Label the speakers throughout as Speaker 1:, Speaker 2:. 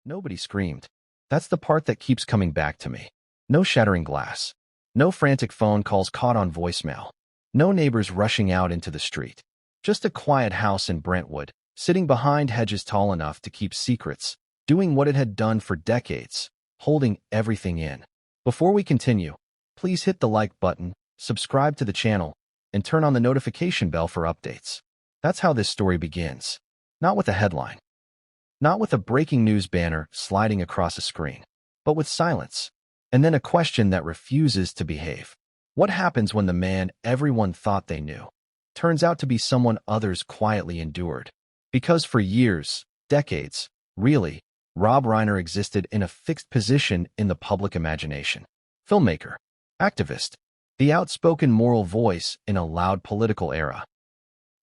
Speaker 1: Nobody screamed. That's the part that keeps coming back to me. No shattering glass. No frantic phone calls caught on voicemail. No neighbors rushing out into the street. Just a quiet house in Brentwood, sitting behind hedges tall enough to keep secrets, doing what it had done for decades, holding everything in. Before we continue, please hit the like button, subscribe to the channel, and turn on the notification bell for updates. That's how this story begins. Not with a headline. Not with a breaking news banner sliding across a screen, but with silence. And then a question that refuses to behave. What happens when the man everyone thought they knew turns out to be someone others quietly endured? Because for years, decades, really, Rob Reiner existed in a fixed position in the public imagination. Filmmaker, activist, the outspoken moral voice in a loud political era.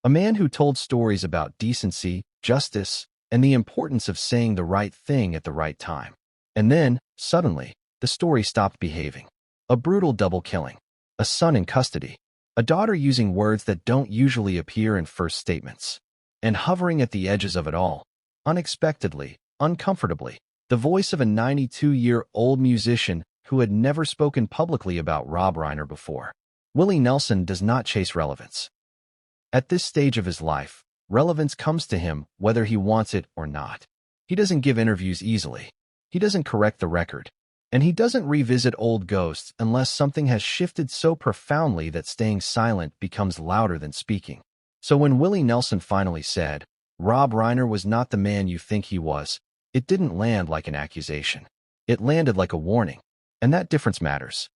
Speaker 1: A man who told stories about decency, justice, and the importance of saying the right thing at the right time. And then, suddenly, the story stopped behaving. A brutal double killing. A son in custody. A daughter using words that don't usually appear in first statements. And hovering at the edges of it all, unexpectedly, uncomfortably, the voice of a 92-year-old musician who had never spoken publicly about Rob Reiner before. Willie Nelson does not chase relevance. At this stage of his life, relevance comes to him whether he wants it or not. He doesn't give interviews easily. He doesn't correct the record. And he doesn't revisit old ghosts unless something has shifted so profoundly that staying silent becomes louder than speaking. So when Willie Nelson finally said, Rob Reiner was not the man you think he was, it didn't land like an accusation. It landed like a warning. And that difference matters.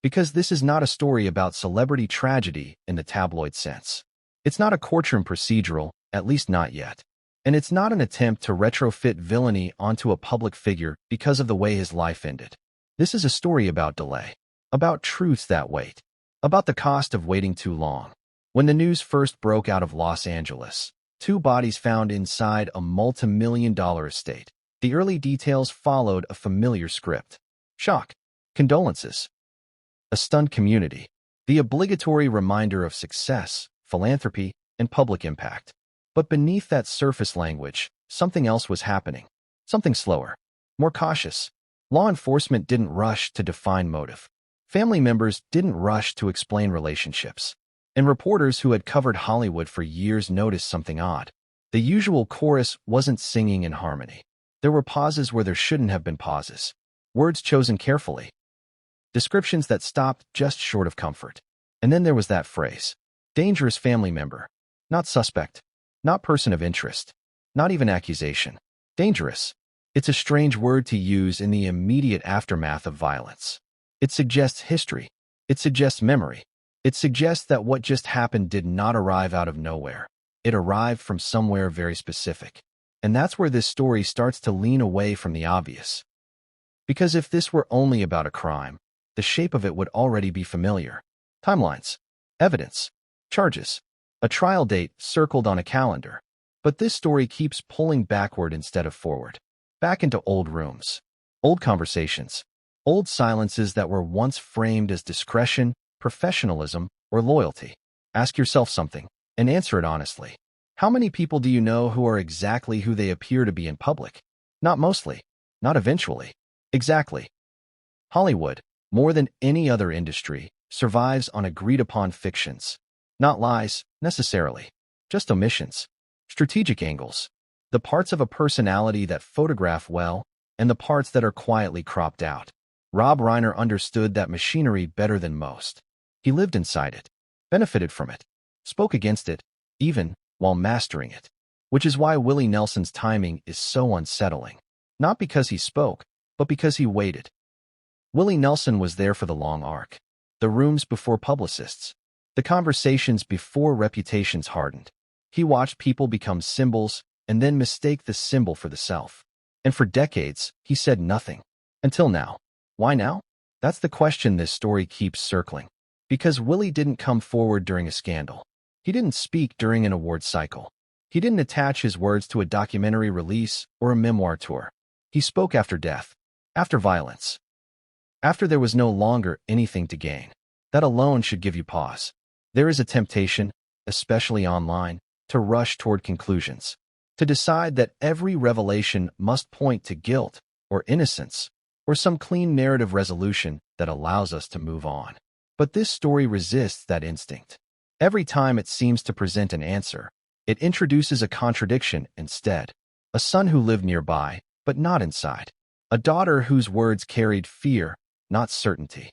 Speaker 1: Because this is not a story about celebrity tragedy in the tabloid sense. It's not a courtroom procedural, at least not yet. And it's not an attempt to retrofit villainy onto a public figure because of the way his life ended. This is a story about delay, about truths that wait, about the cost of waiting too long. When the news first broke out of Los Angeles, 2 bodies found inside a multi-million-dollar estate. The early details followed a familiar script. Shock, condolences, a stunned community, the obligatory reminder of success, philanthropy, and public impact. But beneath that surface language, something else was happening. Something slower, more cautious. Law enforcement didn't rush to define motive. Family members didn't rush to explain relationships. And reporters who had covered Hollywood for years noticed something odd. The usual chorus wasn't singing in harmony. There were pauses where there shouldn't have been pauses. Words chosen carefully. Descriptions that stopped just short of comfort. And then there was that phrase. Dangerous family member. Not suspect. Not person of interest. Not even accusation. Dangerous. It's a strange word to use in the immediate aftermath of violence. It suggests history. It suggests memory. It suggests that what just happened did not arrive out of nowhere. It arrived from somewhere very specific. And that's where this story starts to lean away from the obvious. Because if this were only about a crime, the shape of it would already be familiar. Timelines. Evidence. Charges. A trial date circled on a calendar. But this story keeps pulling backward instead of forward. Back into old rooms. Old conversations. Old silences that were once framed as discretion, professionalism, or loyalty. Ask yourself something, and answer it honestly. How many people do you know who are exactly who they appear to be in public? Not mostly. Not eventually. Exactly. Hollywood, more than any other industry, survives on agreed-upon fictions. Not lies, necessarily. Just omissions. Strategic angles. The parts of a personality that photograph well, and the parts that are quietly cropped out. Rob Reiner understood that machinery better than most. He lived inside it, benefited from it, spoke against it, even while mastering it. Which is why Willie Nelson's timing is so unsettling. Not because he spoke, but because he waited. Willie Nelson was there for the long arc. The rooms before publicists. The conversations before reputations hardened. He watched people become symbols and then mistake the symbol for the self. And for decades, he said nothing. Until now. Why now? That's the question this story keeps circling. Because Willie didn't come forward during a scandal. He didn't speak during an award cycle. He didn't attach his words to a documentary release or a memoir tour. He spoke after death. After violence. After there was no longer anything to gain. That alone should give you pause. There is a temptation, especially online, to rush toward conclusions. to decide that every revelation must point to guilt or innocence or some clean narrative resolution that allows us to move on. But this story resists that instinct. Every time it seems to present an answer, it introduces a contradiction instead. A son who lived nearby, but not inside. A daughter whose words carried fear, not certainty.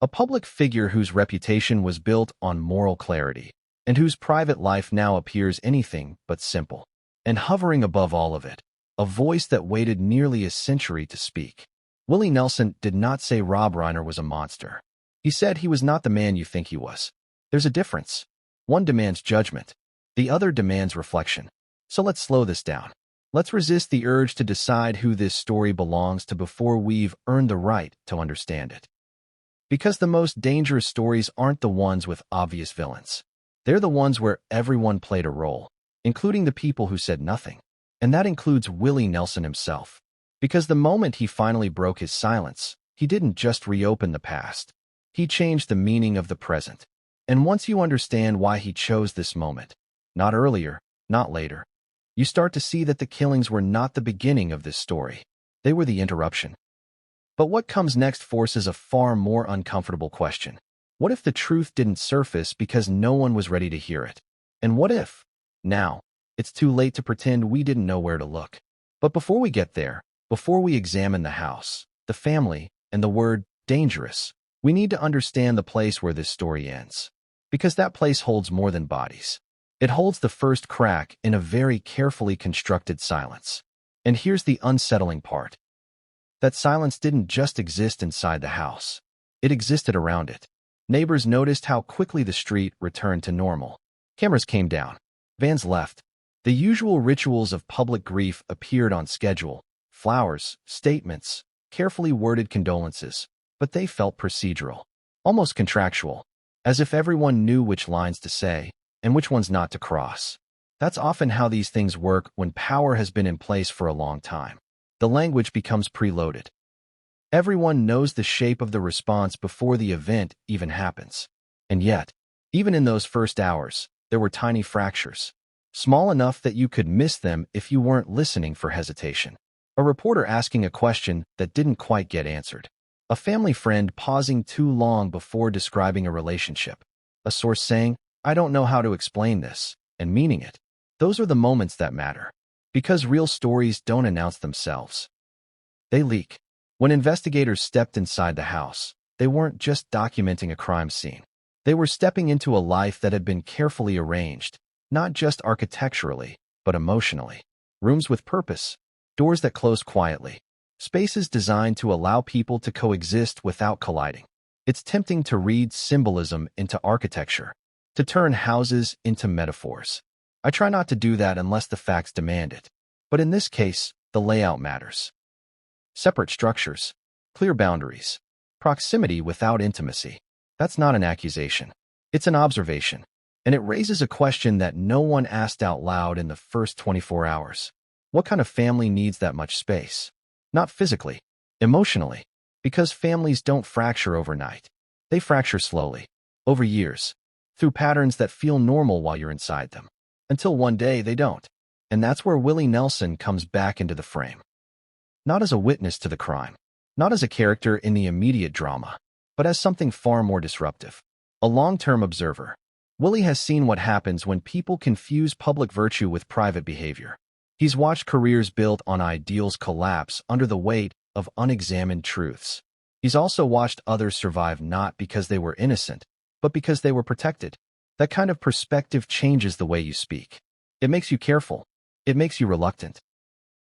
Speaker 1: A public figure whose reputation was built on moral clarity, and whose private life now appears anything but simple. And hovering above all of it, a voice that waited nearly a century to speak. Willie Nelson did not say Rob Reiner was a monster. He said he was not the man you think he was. There's a difference. One demands judgment. The other demands reflection. So let's slow this down. Let's resist the urge to decide who this story belongs to before we've earned the right to understand it. Because the most dangerous stories aren't the ones with obvious villains. They're the ones where everyone played a role, including the people who said nothing. And that includes Willie Nelson himself. Because the moment he finally broke his silence, he didn't just reopen the past. He changed the meaning of the present. And once you understand why he chose this moment, not earlier, not later, you start to see that the killings were not the beginning of this story. They were the interruption. But what comes next forces a far more uncomfortable question. What if the truth didn't surface because no one was ready to hear it? And what if, now, it's too late to pretend we didn't know where to look? But before we get there, before we examine the house, the family, and the word dangerous, we need to understand the place where this story ends. Because that place holds more than bodies. It holds the first crack in a very carefully constructed silence. And here's the unsettling part. That silence didn't just exist inside the house. It existed around it. Neighbors noticed how quickly the street returned to normal. Cameras came down. Vans left. The usual rituals of public grief appeared on schedule. Flowers, statements, carefully worded condolences. But they felt procedural. Almost contractual. As if everyone knew which lines to say and which ones not to cross. That's often how these things work when power has been in place for a long time. The language becomes preloaded. Everyone knows the shape of the response before the event even happens. And yet, even in those first hours, there were tiny fractures. Small enough that you could miss them if you weren't listening for hesitation. A reporter asking a question that didn't quite get answered. A family friend pausing too long before describing a relationship. A source saying, "I don't know how to explain this," and meaning it. Those are the moments that matter. Because real stories don't announce themselves. They leak. When investigators stepped inside the house, they weren't just documenting a crime scene. They were stepping into a life that had been carefully arranged, not just architecturally, but emotionally. Rooms with purpose, doors that closed quietly, spaces designed to allow people to coexist without colliding. It's tempting to read symbolism into architecture, to turn houses into metaphors. I try not to do that unless the facts demand it. But in this case, the layout matters. Separate structures, clear boundaries, proximity without intimacy. That's not an accusation. It's an observation. And it raises a question that no one asked out loud in the first 24 hours. What kind of family needs that much space? Not physically, emotionally. Because families don't fracture overnight. They fracture slowly, over years, through patterns that feel normal while you're inside them. Until one day they don't. And that's where Willie Nelson comes back into the frame. Not as a witness to the crime, not as a character in the immediate drama, but as something far more disruptive. A long-term observer. Willie has seen what happens when people confuse public virtue with private behavior. He's watched careers built on ideals collapse under the weight of unexamined truths. He's also watched others survive not because they were innocent, but because they were protected. That kind of perspective changes the way you speak. It makes you careful. It makes you reluctant.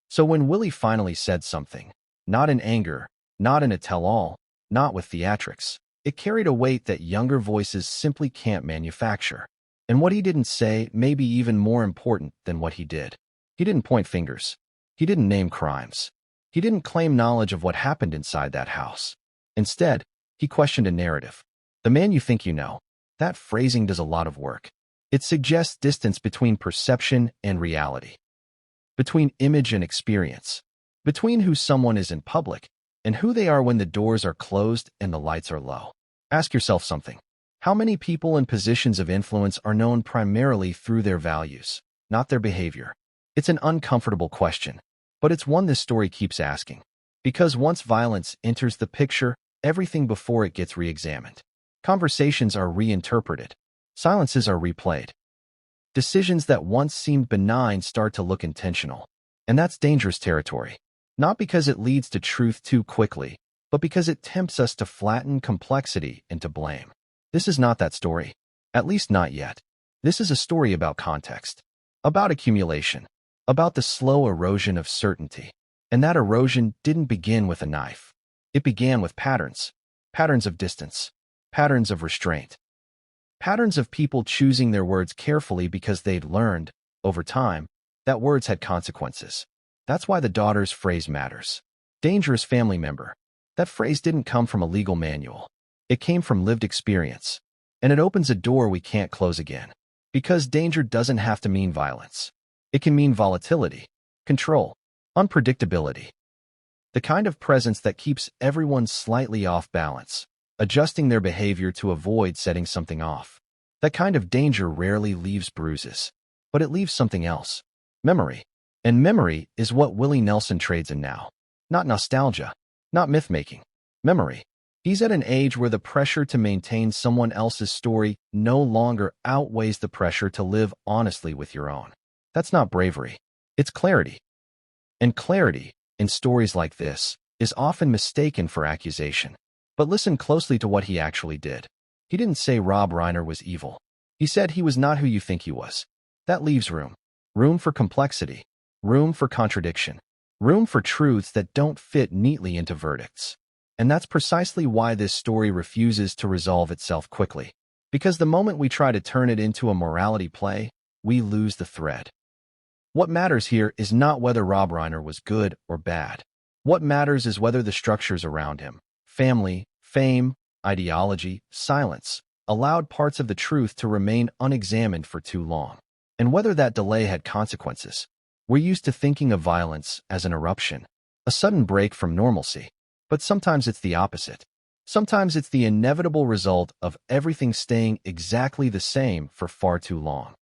Speaker 1: So when Willie finally said something, not in anger, not in a tell-all, not with theatrics, it carried a weight that younger voices simply can't manufacture. And what he didn't say may be even more important than what he did. He didn't point fingers. He didn't name crimes. He didn't claim knowledge of what happened inside that house. Instead, he questioned a narrative. The man you think you know. That phrasing does a lot of work. It suggests distance between perception and reality, between image and experience, between who someone is in public and who they are when the doors are closed and the lights are low. Ask yourself something. How many people in positions of influence are known primarily through their values, not their behavior? It's an uncomfortable question, but it's one this story keeps asking. Because once violence enters the picture, everything before it gets re-examined. Conversations are reinterpreted. Silences are replayed. Decisions that once seemed benign start to look intentional. And that's dangerous territory. Not because it leads to truth too quickly, but because it tempts us to flatten complexity into blame. This is not that story. At least not yet. This is a story about context. About accumulation. About the slow erosion of certainty. And that erosion didn't begin with a knife. It began with patterns. Patterns of distance. Patterns of restraint. Patterns of people choosing their words carefully because they'd learned, over time, that words had consequences. That's why the daughter's phrase matters. Dangerous family member. That phrase didn't come from a legal manual. It came from lived experience. And it opens a door we can't close again. Because danger doesn't have to mean violence. It can mean volatility, control, unpredictability. The kind of presence that keeps everyone slightly off balance, adjusting their behavior to avoid setting something off. That kind of danger rarely leaves bruises, but it leaves something else. Memory. And memory is what Willie Nelson trades in now. Not nostalgia, not myth-making. Memory. He's at an age where the pressure to maintain someone else's story no longer outweighs the pressure to live honestly with your own. That's not bravery. It's clarity. And clarity, in stories like this, is often mistaken for accusation. But listen closely to what he actually did. He didn't say Rob Reiner was evil. He said he was not who you think he was. That leaves room. Room for complexity. Room for contradiction. Room for truths that don't fit neatly into verdicts. And that's precisely why this story refuses to resolve itself quickly. Because the moment we try to turn it into a morality play, we lose the thread. What matters here is not whether Rob Reiner was good or bad. What matters is whether the structures around him, family, fame, ideology, silence, allowed parts of the truth to remain unexamined for too long. And whether that delay had consequences. We're used to thinking of violence as an eruption, a sudden break from normalcy. But sometimes it's the opposite. Sometimes it's the inevitable result of everything staying exactly the same for far too long.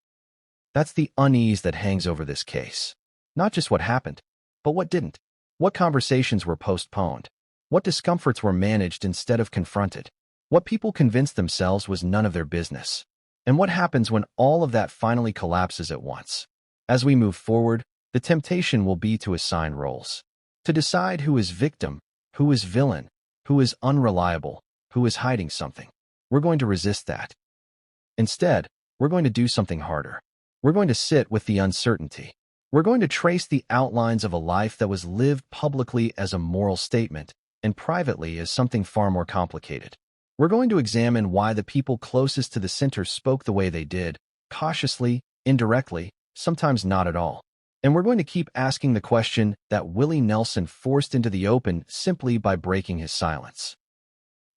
Speaker 1: That's the unease that hangs over this case. Not just what happened, but what didn't. What conversations were postponed. What discomforts were managed instead of confronted. What people convinced themselves was none of their business. And what happens when all of that finally collapses at once. As we move forward, the temptation will be to assign roles. To decide who is victim, who is villain, who is unreliable, who is hiding something. We're going to resist that. Instead, we're going to do something harder. We're going to sit with the uncertainty. We're going to trace the outlines of a life that was lived publicly as a moral statement and privately as something far more complicated. We're going to examine why the people closest to the center spoke the way they did, cautiously, indirectly, sometimes not at all. And we're going to keep asking the question that Willie Nelson forced into the open simply by breaking his silence.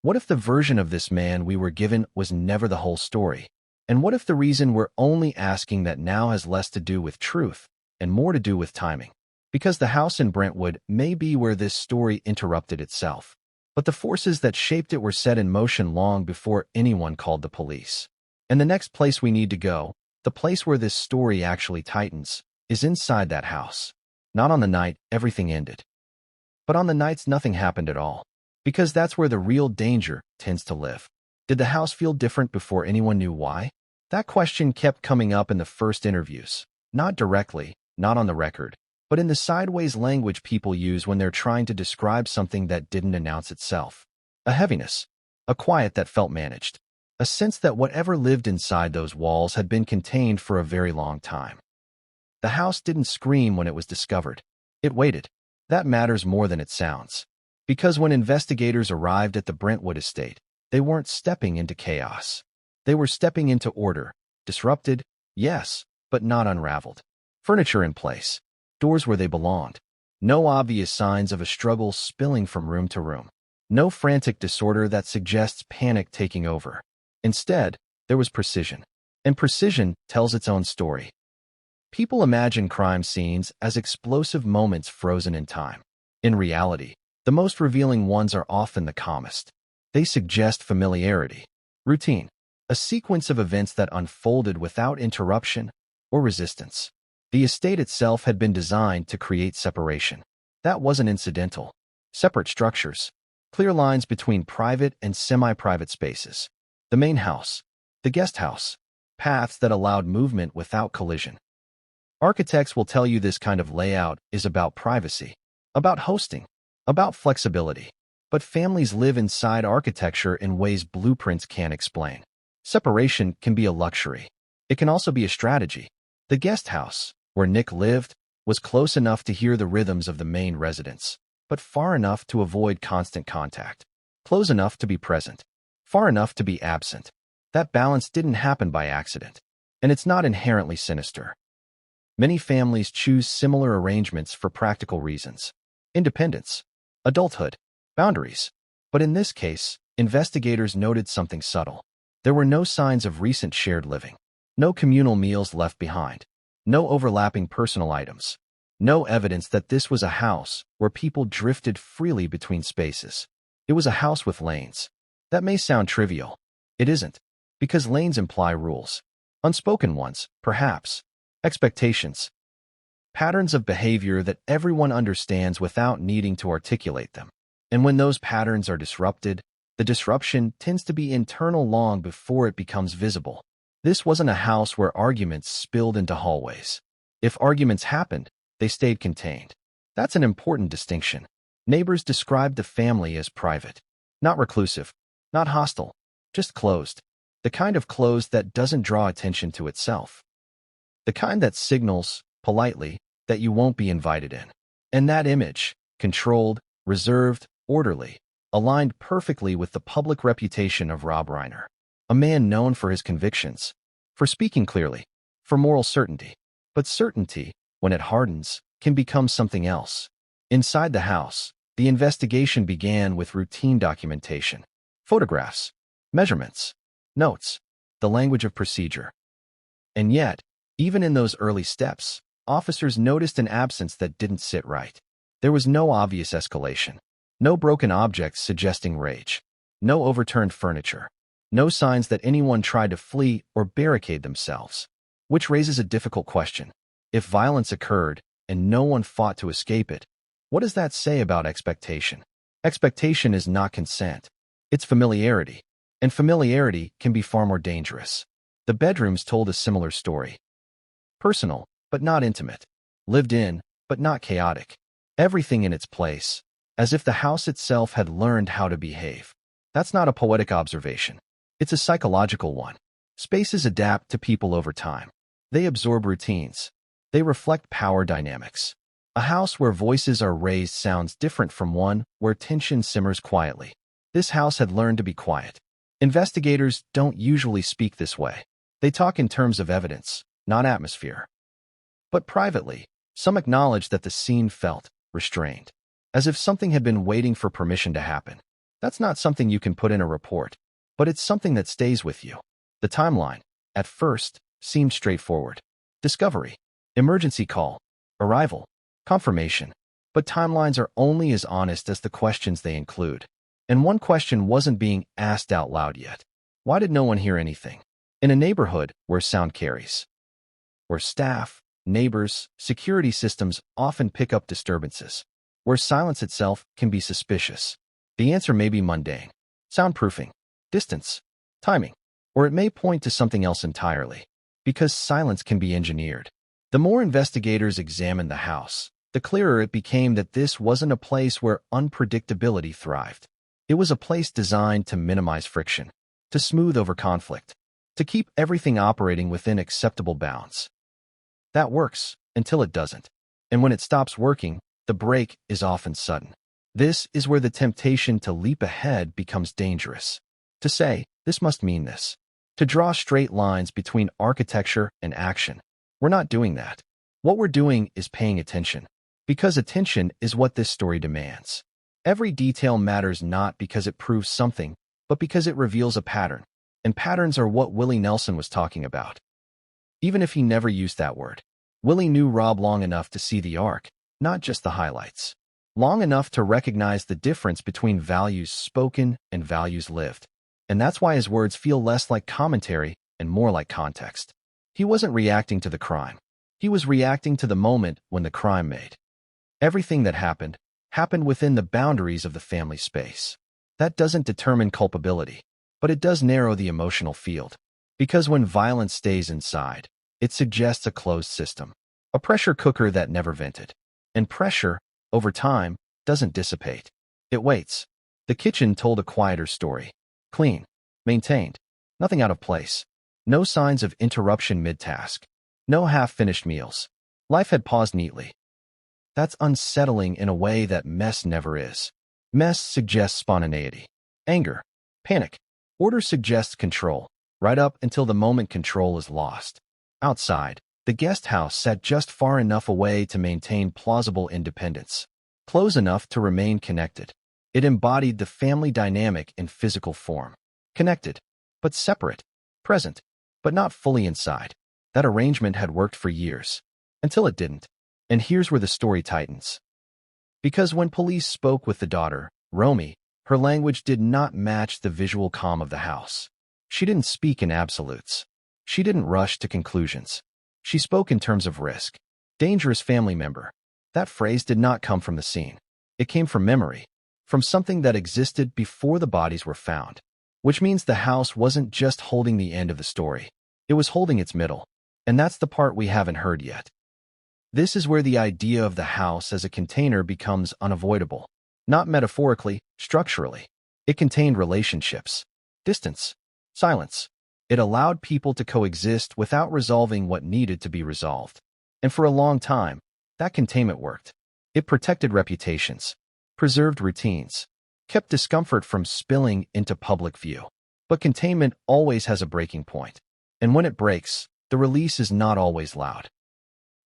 Speaker 1: What if the version of this man we were given was never the whole story? And what if the reason we're only asking that now has less to do with truth and more to do with timing? Because the house in Brentwood may be where this story interrupted itself, but the forces that shaped it were set in motion long before anyone called the police. And the next place we need to go, the place where this story actually tightens, is inside that house. Not on the night everything ended, but on the nights nothing happened at all. Because that's where the real danger tends to live. Did the house feel different before anyone knew why? That question kept coming up in the first interviews. Not directly, not on the record, but in the sideways language people use when they're trying to describe something that didn't announce itself. A heaviness, a quiet that felt managed, a sense that whatever lived inside those walls had been contained for a very long time. The house didn't scream when it was discovered. It waited. That matters more than it sounds. Because when investigators arrived at the Brentwood estate, they weren't stepping into chaos. They were stepping into order, disrupted, yes, but not unraveled. Furniture in place, doors where they belonged. No obvious signs of a struggle spilling from room to room. No frantic disorder that suggests panic taking over. Instead, there was precision. And precision tells its own story. People imagine crime scenes as explosive moments frozen in time. In reality, the most revealing ones are often the calmest. They suggest familiarity, routine, a sequence of events that unfolded without interruption or resistance. The estate itself had been designed to create separation. That wasn't incidental. Separate structures. Clear lines between private and semi-private spaces. The main house. The guest house. Paths that allowed movement without collision. Architects will tell you this kind of layout is about privacy, about hosting, about flexibility. But families live inside architecture in ways blueprints can't explain. Separation can be a luxury. It can also be a strategy. The guest house, where Nick lived, was close enough to hear the rhythms of the main residence, but far enough to avoid constant contact. Close enough to be present, far enough to be absent. That balance didn't happen by accident, and it's not inherently sinister. Many families choose similar arrangements for practical reasons. Independence, adulthood, boundaries. But in this case, investigators noted something subtle. There were no signs of recent shared living. No communal meals left behind. No overlapping personal items. No evidence that this was a house where people drifted freely between spaces. It was a house with lanes. That may sound trivial. It isn't, because lanes imply rules. Unspoken ones, perhaps. Expectations. Patterns of behavior that everyone understands without needing to articulate them. And when those patterns are disrupted, the disruption tends to be internal long before it becomes visible. This wasn't a house where arguments spilled into hallways. If arguments happened, they stayed contained. That's an important distinction. Neighbors described the family as private. Not reclusive, not hostile, just closed. The kind of closed that doesn't draw attention to itself. The kind that signals, politely, that you won't be invited in. And that image, controlled, reserved, orderly, aligned perfectly with the public reputation of Rob Reiner. A man known for his convictions, for speaking clearly, for moral certainty. But certainty, when it hardens, can become something else. Inside the house, the investigation began with routine documentation. Photographs, measurements, notes, the language of procedure. And yet, even in those early steps, officers noticed an absence that didn't sit right. There was no obvious escalation. No broken objects suggesting rage. No overturned furniture. No signs that anyone tried to flee or barricade themselves. Which raises a difficult question. If violence occurred, and no one fought to escape it, what does that say about expectation? Expectation is not consent. It's familiarity. And familiarity can be far more dangerous. The bedrooms told a similar story. Personal, but not intimate. Lived in, but not chaotic. Everything in its place, as if the house itself had learned how to behave. That's not a poetic observation. It's a psychological one. Spaces adapt to people over time. They absorb routines. They reflect power dynamics. A house where voices are raised sounds different from one where tension simmers quietly. This house had learned to be quiet. Investigators don't usually speak this way. They talk in terms of evidence, not atmosphere. But privately, some acknowledge that the scene felt restrained, as if something had been waiting for permission to happen. That's not something you can put in a report, but it's something that stays with you. The timeline, at first, seemed straightforward. Discovery, emergency call, arrival, confirmation. But timelines are only as honest as the questions they include. And one question wasn't being asked out loud yet. Why did no one hear anything? In a neighborhood where sound carries, where staff, neighbors, security systems often pick up disturbances, where silence itself can be suspicious, the answer may be mundane. Soundproofing, distance, timing, or it may point to something else entirely, because silence can be engineered. The more investigators examined the house, the clearer it became that this wasn't a place where unpredictability thrived. It was a place designed to minimize friction, to smooth over conflict, to keep everything operating within acceptable bounds. That works, until it doesn't. And when it stops working, the break is often sudden. This is where the temptation to leap ahead becomes dangerous. To say, this must mean this. To draw straight lines between architecture and action. We're not doing that. What we're doing is paying attention. Because attention is what this story demands. Every detail matters not because it proves something, but because it reveals a pattern. And patterns are what Willie Nelson was talking about. Even if he never used that word, Willie knew Rob long enough to see the arc, not just the highlights. Long enough to recognize the difference between values spoken and values lived. And that's why his words feel less like commentary and more like context. He wasn't reacting to the crime. He was reacting to the moment when the crime made. Everything that happened within the boundaries of the family space. That doesn't determine culpability, but it does narrow the emotional field. Because when violence stays inside, it suggests a closed system, a pressure cooker that never vented. And pressure, over time, doesn't dissipate. It waits. The kitchen told a quieter story. Clean, maintained, nothing out of place. No signs of interruption mid-task. No half-finished meals. Life had paused neatly. That's unsettling in a way that mess never is. Mess suggests spontaneity, anger, panic. Order suggests control, right up until the moment control is lost. Outside, the guest house sat just far enough away to maintain plausible independence, close enough to remain connected. It embodied the family dynamic in physical form. Connected, but separate. Present, but not fully inside. That arrangement had worked for years, until it didn't. And here's where the story tightens. Because when police spoke with the daughter, Romy, her language did not match the visual calm of the house. She didn't speak in absolutes. She didn't rush to conclusions. She spoke in terms of risk. Dangerous family member. That phrase did not come from the scene. It came from memory, from something that existed before the bodies were found. Which means the house wasn't just holding the end of the story. It was holding its middle. And that's the part we haven't heard yet. This is where the idea of the house as a container becomes unavoidable. Not metaphorically, structurally. It contained relationships, distance, silence. It allowed people to coexist without resolving what needed to be resolved. And for a long time, that containment worked. It protected reputations, preserved routines, kept discomfort from spilling into public view. But containment always has a breaking point. And when it breaks, the release is not always loud.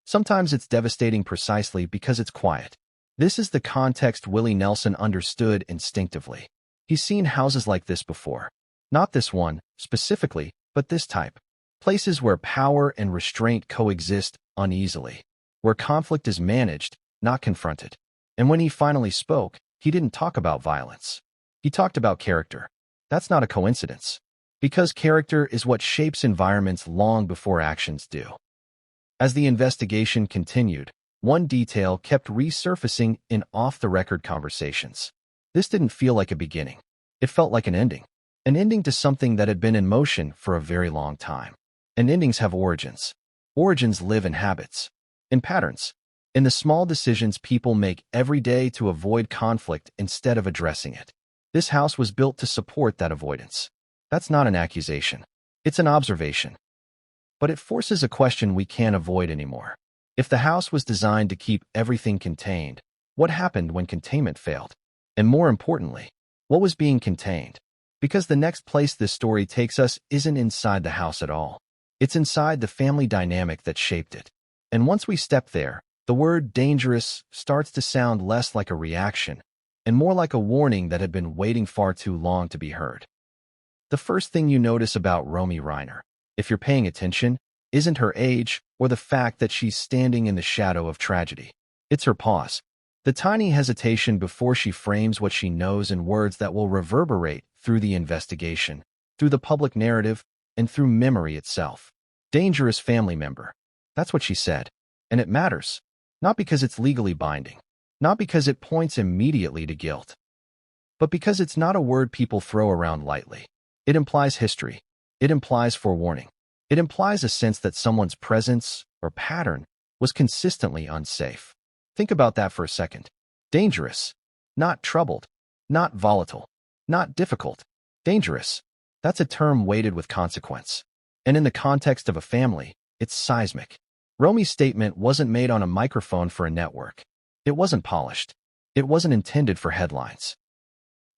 Speaker 1: Sometimes it's devastating precisely because it's quiet. This is the context Willie Nelson understood instinctively. He's seen houses like this before. Not this one, specifically, but this type. Places where power and restraint coexist uneasily. Where conflict is managed, not confronted. And when he finally spoke, he didn't talk about violence. He talked about character. That's not a coincidence. Because character is what shapes environments long before actions do. As the investigation continued, one detail kept resurfacing in off-the-record conversations. This didn't feel like a beginning. It felt like an ending. An ending to something that had been in motion for a very long time. And endings have origins. Origins live in habits, in patterns, in the small decisions people make every day to avoid conflict instead of addressing it. This house was built to support that avoidance. That's not an accusation. It's an observation. But it forces a question we can't avoid anymore. If the house was designed to keep everything contained, what happened when containment failed? And more importantly, what was being contained? Because the next place this story takes us isn't inside the house at all. It's inside the family dynamic that shaped it. And once we step there, the word dangerous starts to sound less like a reaction and more like a warning that had been waiting far too long to be heard. The first thing you notice about Romy Reiner, if you're paying attention, isn't her age or the fact that she's standing in the shadow of tragedy. It's her pause. The tiny hesitation before she frames what she knows in words that will reverberate through the investigation, through the public narrative, and through memory itself. Dangerous family member. That's what she said. And it matters. Not because it's legally binding. Not because it points immediately to guilt. But because it's not a word people throw around lightly. It implies history. It implies forewarning. It implies a sense that someone's presence or pattern was consistently unsafe. Think about that for a second. Dangerous. Not troubled. Not volatile. Not difficult. Dangerous. That's a term weighted with consequence. And in the context of a family, it's seismic. Romy's statement wasn't made on a microphone for a network. It wasn't polished. It wasn't intended for headlines.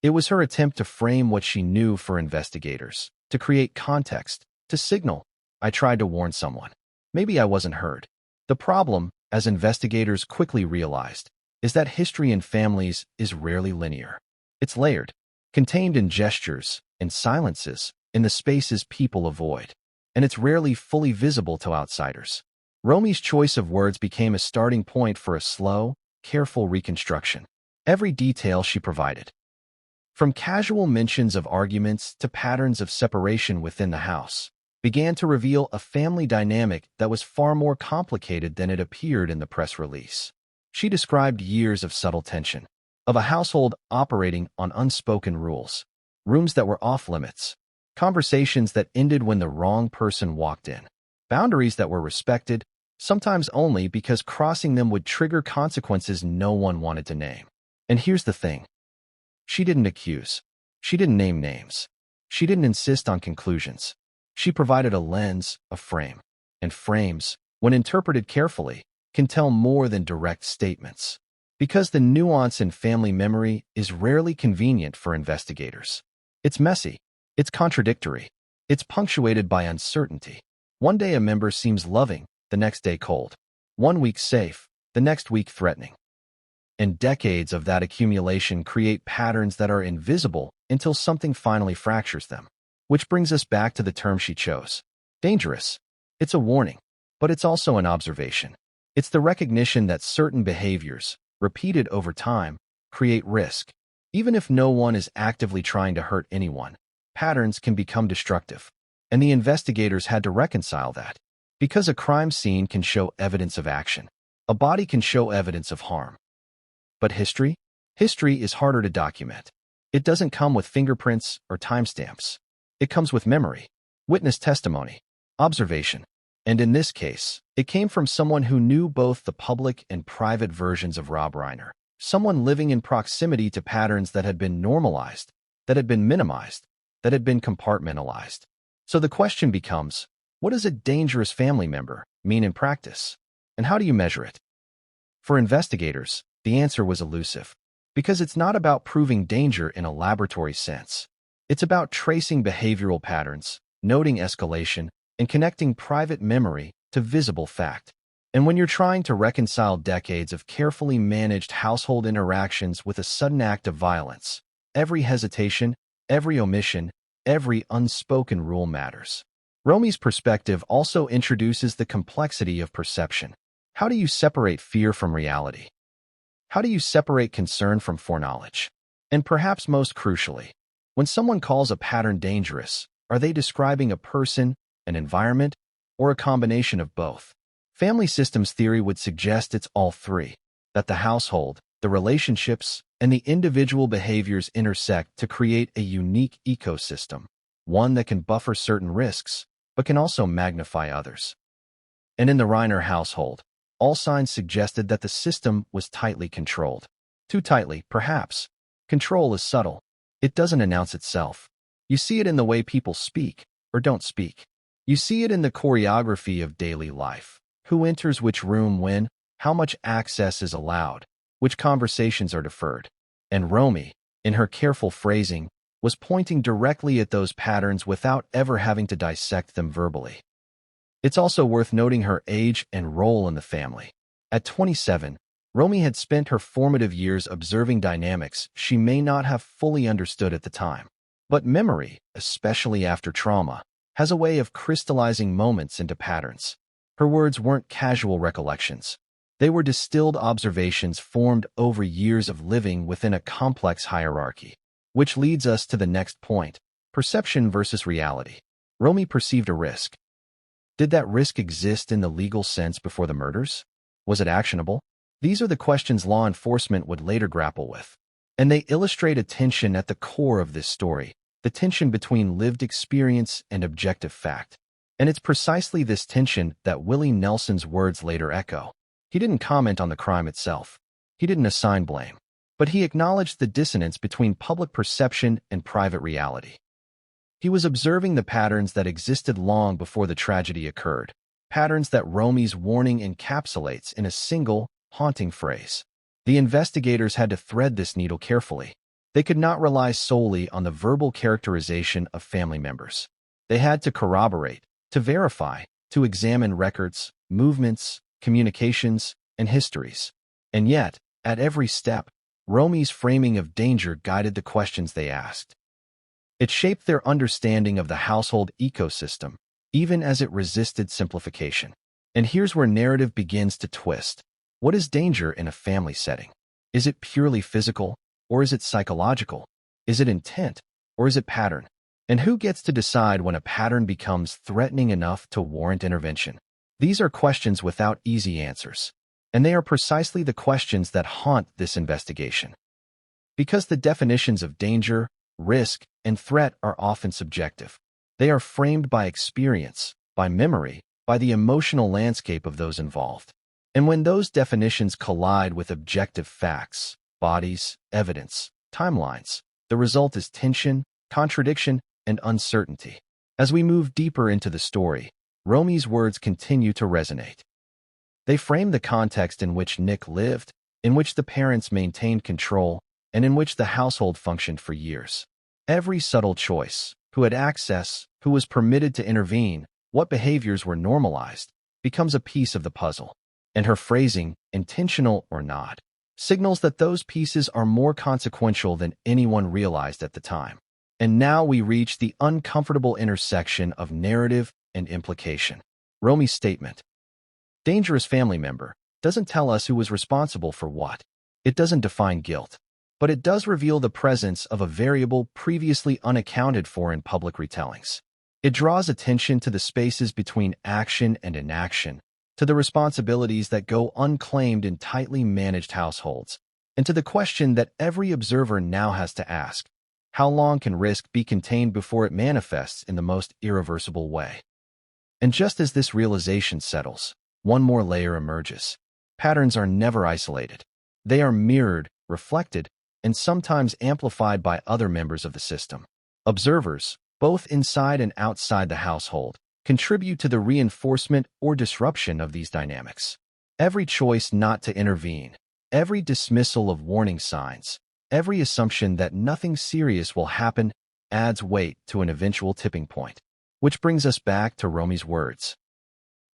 Speaker 1: It was her attempt to frame what she knew for investigators, to create context, to signal, I tried to warn someone. Maybe I wasn't heard. The problem, as investigators quickly realized, is that history in families is rarely linear. It's layered, contained in gestures, in silences, in the spaces people avoid. And it's rarely fully visible to outsiders. Romy's choice of words became a starting point for a slow, careful reconstruction. Every detail she provided, from casual mentions of arguments to patterns of separation within the house, began to reveal a family dynamic that was far more complicated than it appeared in the press release. She described years of subtle tension, of a household operating on unspoken rules, rooms that were off-limits, conversations that ended when the wrong person walked in, boundaries that were respected, sometimes only because crossing them would trigger consequences no one wanted to name. And here's the thing. She didn't accuse. She didn't name names. She didn't insist on conclusions. She provided a lens, a frame. And frames, when interpreted carefully, can tell more than direct statements. Because the nuance in family memory is rarely convenient for investigators. It's messy. It's contradictory. It's punctuated by uncertainty. One day a member seems loving, the next day cold. One week safe, the next week threatening. And decades of that accumulation create patterns that are invisible until something finally fractures them. Which brings us back to the term she chose. Dangerous. It's a warning, but it's also an observation. It's the recognition that certain behaviors, repeated over time, create risk. Even if no one is actively trying to hurt anyone, patterns can become destructive. And the investigators had to reconcile that. Because a crime scene can show evidence of action. A body can show evidence of harm. But history? History is harder to document. It doesn't come with fingerprints or timestamps. It comes with memory, witness testimony, observation. And in this case, it came from someone who knew both the public and private versions of Rob Reiner. Someone living in proximity to patterns that had been normalized, that had been minimized, that had been compartmentalized. So the question becomes, what does a dangerous family member mean in practice? And how do you measure it? For investigators, the answer was elusive. Because it's not about proving danger in a laboratory sense. It's about tracing behavioral patterns, noting escalation, and connecting private memory to visible fact. And when you're trying to reconcile decades of carefully managed household interactions with a sudden act of violence, every hesitation, every omission, every unspoken rule matters. Romy's perspective also introduces the complexity of perception. How do you separate fear from reality? How do you separate concern from foreknowledge? And perhaps most crucially, when someone calls a pattern dangerous, are they describing a person, an environment, or a combination of both? Family systems theory would suggest it's all three, that the household, the relationships, and the individual behaviors intersect to create a unique ecosystem, one that can buffer certain risks, but can also magnify others. And in the Reiner household, all signs suggested that the system was tightly controlled. Too tightly, perhaps. Control is subtle. It doesn't announce itself. You see it in the way people speak, or don't speak. You see it in the choreography of daily life. Who enters which room when, how much access is allowed, which conversations are deferred. And Romy, in her careful phrasing, was pointing directly at those patterns without ever having to dissect them verbally. It's also worth noting her age and role in the family. At 27, Romy had spent her formative years observing dynamics she may not have fully understood at the time. But memory, especially after trauma, has a way of crystallizing moments into patterns. Her words weren't casual recollections. They were distilled observations formed over years of living within a complex hierarchy. Which leads us to the next point, perception versus reality. Romy perceived a risk. Did that risk exist in the legal sense before the murders? Was it actionable? These are the questions law enforcement would later grapple with. And they illustrate a tension at the core of this story, the tension between lived experience and objective fact. And it's precisely this tension that Willie Nelson's words later echo. He didn't comment on the crime itself. He didn't assign blame. But he acknowledged the dissonance between public perception and private reality. He was observing the patterns that existed long before the tragedy occurred, patterns that Romy's warning encapsulates in a single, haunting phrase. The investigators had to thread this needle carefully. They could not rely solely on the verbal characterization of family members. They had to corroborate, to verify, to examine records, movements, communications, and histories. And yet, at every step, Romy's framing of danger guided the questions they asked. It shaped their understanding of the household ecosystem, even as it resisted simplification. And here's where narrative begins to twist. What is danger in a family setting? Is it purely physical, or is it psychological? Is it intent, or is it pattern? And who gets to decide when a pattern becomes threatening enough to warrant intervention? These are questions without easy answers, and they are precisely the questions that haunt this investigation. Because the definitions of danger, risk, and threat are often subjective. They are framed by experience, by memory, by the emotional landscape of those involved. And when those definitions collide with objective facts, bodies, evidence, timelines, the result is tension, contradiction, and uncertainty. As we move deeper into the story, Romy's words continue to resonate. They frame the context in which Nick lived, in which the parents maintained control, and in which the household functioned for years. Every subtle choice, who had access, who was permitted to intervene, what behaviors were normalized, becomes a piece of the puzzle. And her phrasing, intentional or not, signals that those pieces are more consequential than anyone realized at the time. And now we reach the uncomfortable intersection of narrative and implication. Romy's statement, "Dangerous family member," doesn't tell us who was responsible for what. It doesn't define guilt, but it does reveal the presence of a variable previously unaccounted for in public retellings. It draws attention to the spaces between action and inaction, to the responsibilities that go unclaimed in tightly managed households, and to the question that every observer now has to ask: how long can risk be contained before it manifests in the most irreversible way? And just as this realization settles, one more layer emerges. Patterns are never isolated. They are mirrored, reflected, and sometimes amplified by other members of the system. Observers, both inside and outside the household, contribute to the reinforcement or disruption of these dynamics. Every choice not to intervene, every dismissal of warning signs, every assumption that nothing serious will happen adds weight to an eventual tipping point. Which brings us back to Romy's words.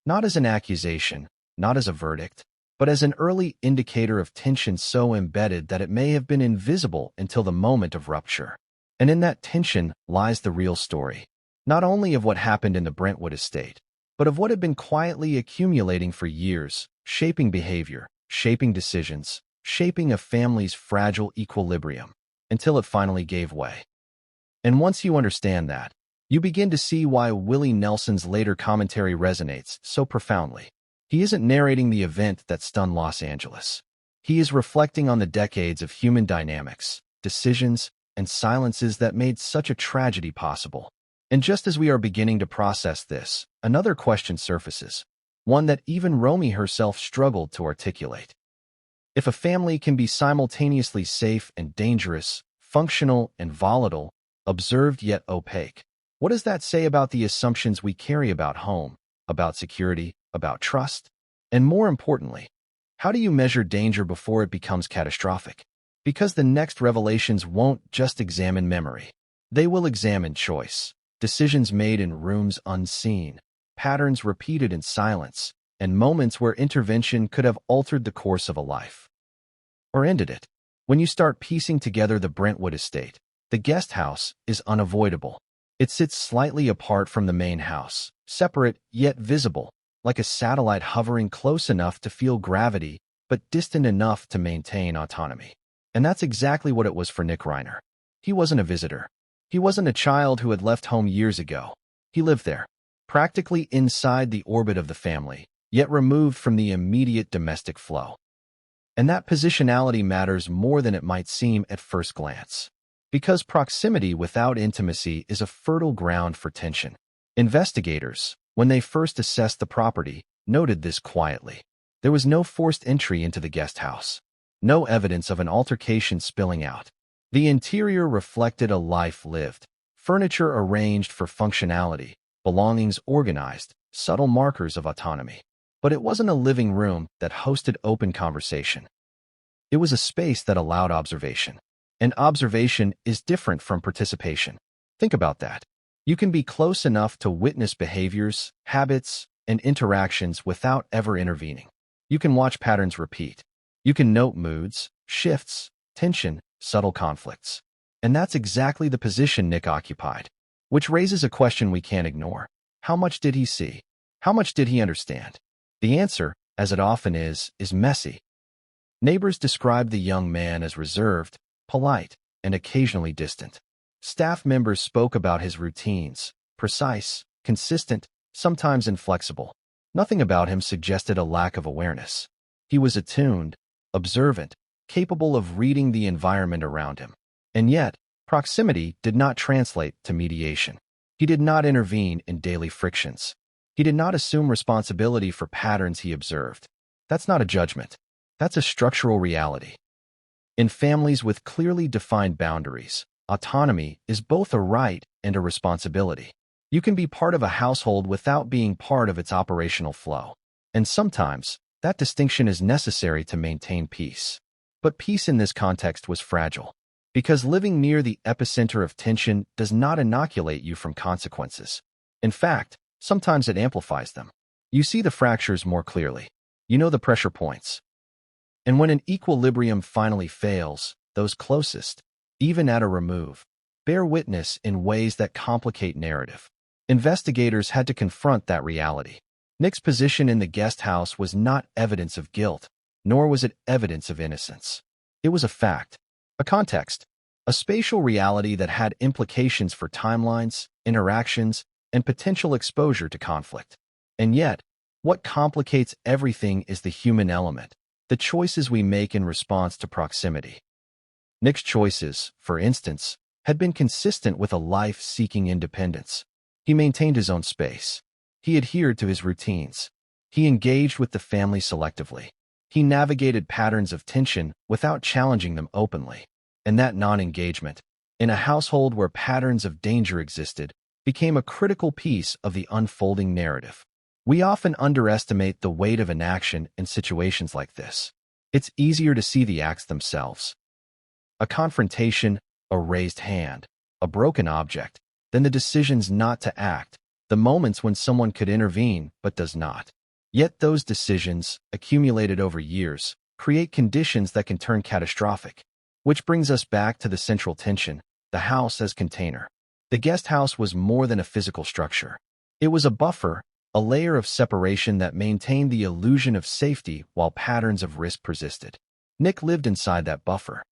Speaker 1: Not as an accusation, not as a verdict, but as an early indicator of tension so embedded that it may have been invisible until the moment of rupture. And in that tension lies the real story, not only of what happened in the Brentwood estate, but of what had been quietly accumulating for years, shaping behavior, shaping decisions, shaping a family's fragile equilibrium, until it finally gave way. And once you understand that, you begin to see why Willie Nelson's later commentary resonates so profoundly. He isn't narrating the event that stunned Los Angeles. He is reflecting on the decades of human dynamics, decisions, and silences that made such a tragedy possible. And just as we are beginning to process this, another question surfaces, one that even Romy herself struggled to articulate. If a family can be simultaneously safe and dangerous, functional and volatile, observed yet opaque, what does that say about the assumptions we carry about home, about security, about trust? And more importantly, how do you measure danger before it becomes catastrophic? Because the next revelations won't just examine memory. They will examine choice, decisions made in rooms unseen, patterns repeated in silence, and moments where intervention could have altered the course of a life. Or ended it. When you start piecing together the Brentwood estate, the guest house is unavoidable. It sits slightly apart from the main house, separate yet visible, like a satellite hovering close enough to feel gravity, but distant enough to maintain autonomy. And that's exactly what it was for Nick Reiner. He wasn't a visitor. He wasn't a child who had left home years ago. He lived there, practically inside the orbit of the family, yet removed from the immediate domestic flow. And that positionality matters more than it might seem at first glance. Because proximity without intimacy is a fertile ground for tension. Investigators, when they first assessed the property, noted this quietly. There was no forced entry into the guest house. No evidence of an altercation spilling out. The interior reflected a life lived, furniture arranged for functionality, belongings organized, subtle markers of autonomy. But it wasn't a living room that hosted open conversation. It was a space that allowed observation. And observation is different from participation. Think about that. You can be close enough to witness behaviors, habits, and interactions without ever intervening. You can watch patterns repeat. You can note moods, shifts, tension, subtle conflicts. And that's exactly the position Nick occupied. Which raises a question we can't ignore. How much did he see? How much did he understand? The answer, as it often is messy. Neighbors described the young man as reserved, polite, and occasionally distant. Staff members spoke about his routines, precise, consistent, sometimes inflexible. Nothing about him suggested a lack of awareness. He was attuned, observant, capable of reading the environment around him. And yet, proximity did not translate to mediation. He did not intervene in daily frictions. He did not assume responsibility for patterns he observed. That's not a judgment. That's a structural reality. In families with clearly defined boundaries, autonomy is both a right and a responsibility. You can be part of a household without being part of its operational flow. And sometimes, that distinction is necessary to maintain peace. But peace in this context was fragile, because living near the epicenter of tension does not inoculate you from consequences. In fact, sometimes it amplifies them. You see the fractures more clearly. You know the pressure points. And when an equilibrium finally fails, those closest, even at a remove, bear witness in ways that complicate narrative. Investigators had to confront that reality. Nick's position in the guest house was not evidence of guilt, nor was it evidence of innocence. It was a fact, a context, a spatial reality that had implications for timelines, interactions, and potential exposure to conflict. And yet, what complicates everything is the human element, the choices we make in response to proximity. Nick's choices, for instance, had been consistent with a life seeking independence. He maintained his own space. He adhered to his routines. He engaged with the family selectively. He navigated patterns of tension without challenging them openly. And that non-engagement, in a household where patterns of danger existed, became a critical piece of the unfolding narrative. We often underestimate the weight of inaction in situations like this. It's easier to see the acts themselves. A confrontation, a raised hand, a broken object, than the decisions not to act, the moments when someone could intervene but does not. Yet those decisions, accumulated over years, create conditions that can turn catastrophic. Which brings us back to the central tension, the house as container. The guest house was more than a physical structure. It was a buffer, a layer of separation that maintained the illusion of safety while patterns of risk persisted. Nick lived inside that buffer.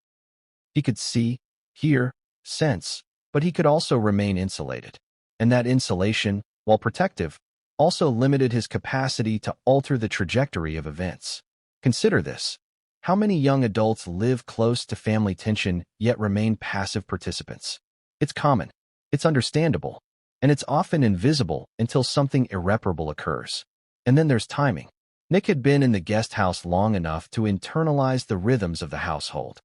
Speaker 1: He could see, hear, sense, but he could also remain insulated. And that insulation, while protective, also limited his capacity to alter the trajectory of events. Consider this. How many young adults live close to family tension yet remain passive participants? It's common, it's understandable, and it's often invisible until something irreparable occurs. And then there's timing. Nick had been in the guest house long enough to internalize the rhythms of the household.